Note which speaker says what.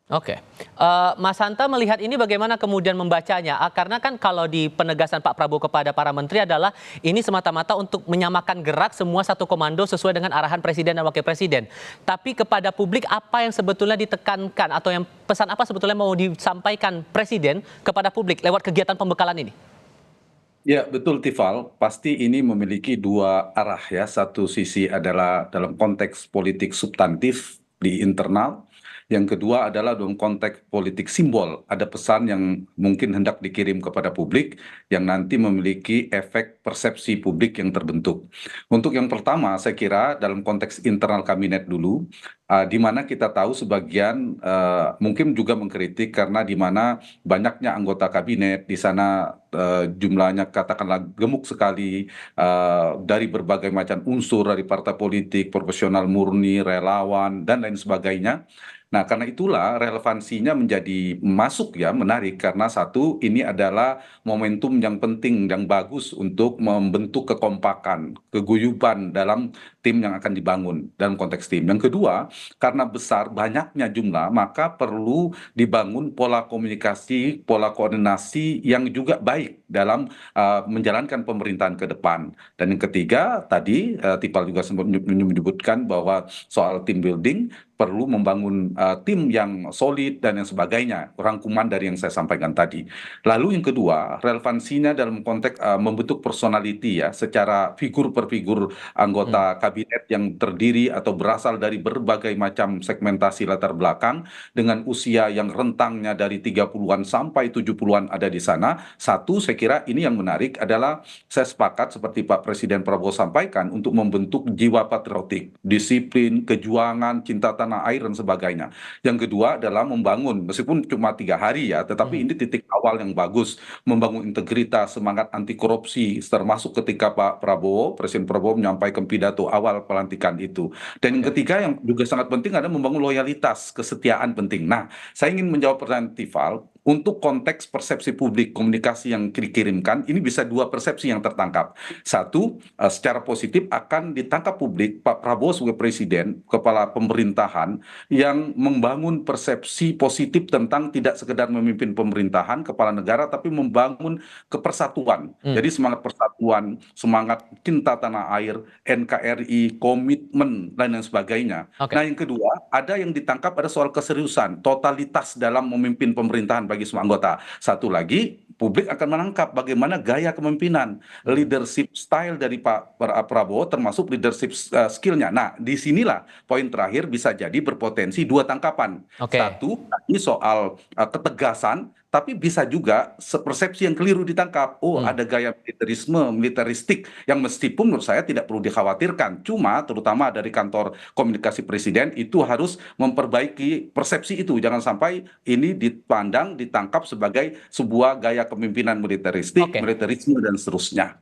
Speaker 1: Oke. Mas Hanta melihat ini bagaimana kemudian membacanya? Karena kan kalau di penegasan Pak Prabowo kepada para menteri adalah ini semata-mata untuk menyamakan gerak semua satu komando sesuai dengan arahan Presiden dan Wakil Presiden. Tapi kepada publik apa yang sebetulnya ditekankan atau yang pesan apa sebetulnya mau disampaikan Presiden kepada publik lewat kegiatan pembekalan ini?
Speaker 2: Ya, betul Tifal. Pasti ini memiliki dua arah ya. Satu sisi adalah dalam konteks politik substantif di internal. Yang kedua adalah dalam konteks politik simbol. Ada pesan yang mungkin hendak dikirim kepada publik yang nanti memiliki efek persepsi publik yang terbentuk. Untuk yang pertama, saya kira dalam konteks internal kabinet dulu, di mana kita tahu sebagian mungkin juga mengkritik karena di mana banyaknya anggota kabinet di sana jumlahnya katakanlah gemuk sekali dari berbagai macam unsur dari partai politik, profesional murni, relawan dan lain sebagainya. Nah, karena itulah relevansinya menjadi masuk ya, menarik karena satu ini adalah momentum yang penting yang bagus untuk membentuk kekompakan, keguyuban dalam tim yang akan dibangun dalam konteks tim. Yang kedua, karena besar banyaknya jumlah, maka perlu dibangun pola komunikasi, pola koordinasi yang juga baik dalam menjalankan pemerintahan ke depan. Dan yang ketiga, tadi Tipal juga sempat menyebutkan bahwa soal team building perlu membangun tim yang solid dan yang sebagainya, rangkuman dari yang saya sampaikan tadi. Lalu yang kedua, relevansinya dalam konteks membentuk personality ya, secara figur per figur
Speaker 1: Hmm.
Speaker 2: anggota kabinet yang terdiri atau berasal dari berbagai macam segmentasi latar belakang dengan usia yang rentangnya dari 30-an sampai 70-an ada di sana. Satu, saya kira ini yang menarik adalah saya sepakat seperti Pak Presiden Prabowo sampaikan untuk membentuk jiwa patriotik, disiplin, kejuangan, cinta tanah air dan sebagainya. Yang kedua adalah membangun, meskipun cuma 3 hari ya, tetapi
Speaker 1: Mhm.
Speaker 2: ini titik awal yang bagus, membangun integritas, semangat anti korupsi, termasuk ketika Pak Prabowo, Presiden Prabowo menyampaikan pidato awal pelantikan itu. Dan yang
Speaker 1: Oke.
Speaker 2: ketiga yang juga sangat penting adalah membangun loyalitas, kesetiaan penting. Nah, saya ingin menjawab pertanyaan Tifal, untuk konteks persepsi publik komunikasi yang dikirimkan, ini bisa dua persepsi yang tertangkap. Satu, secara positif akan ditangkap publik Pak Prabowo sebagai presiden, kepala pemerintahan yang membangun persepsi positif tentang tidak sekedar memimpin pemerintahan, kepala negara, tapi membangun kepersatuan.
Speaker 1: Hmm.
Speaker 2: Jadi semangat persatuan, semangat cinta tanah air, NKRI, komitmen, dan lain sebagainya.
Speaker 1: Oke.
Speaker 2: Nah, yang kedua, ada yang ditangkap ada soal keseriusan, totalitas dalam memimpin pemerintahan bagi semua anggota. Satu lagi, publik akan menangkap bagaimana gaya kepemimpinan,
Speaker 1: Hmm.
Speaker 2: leadership style dari Pak Prabowo, termasuk leadership skillnya. Nah, disinilah poin terakhir bisa jadi berpotensi dua tangkapan.
Speaker 1: Oke.
Speaker 2: Satu, ini soal ketegasan, tapi bisa juga persepsi yang keliru ditangkap. Oh,
Speaker 1: Hmm.
Speaker 2: ada gaya militerisme, militeristik yang meskipun menurut saya tidak perlu dikhawatirkan. Cuma terutama dari kantor komunikasi presiden itu harus memperbaiki persepsi itu. Jangan sampai ini dipandang, ditangkap sebagai sebuah gaya kepemimpinan militeristik,
Speaker 1: Oke.
Speaker 2: militerisme dan seterusnya.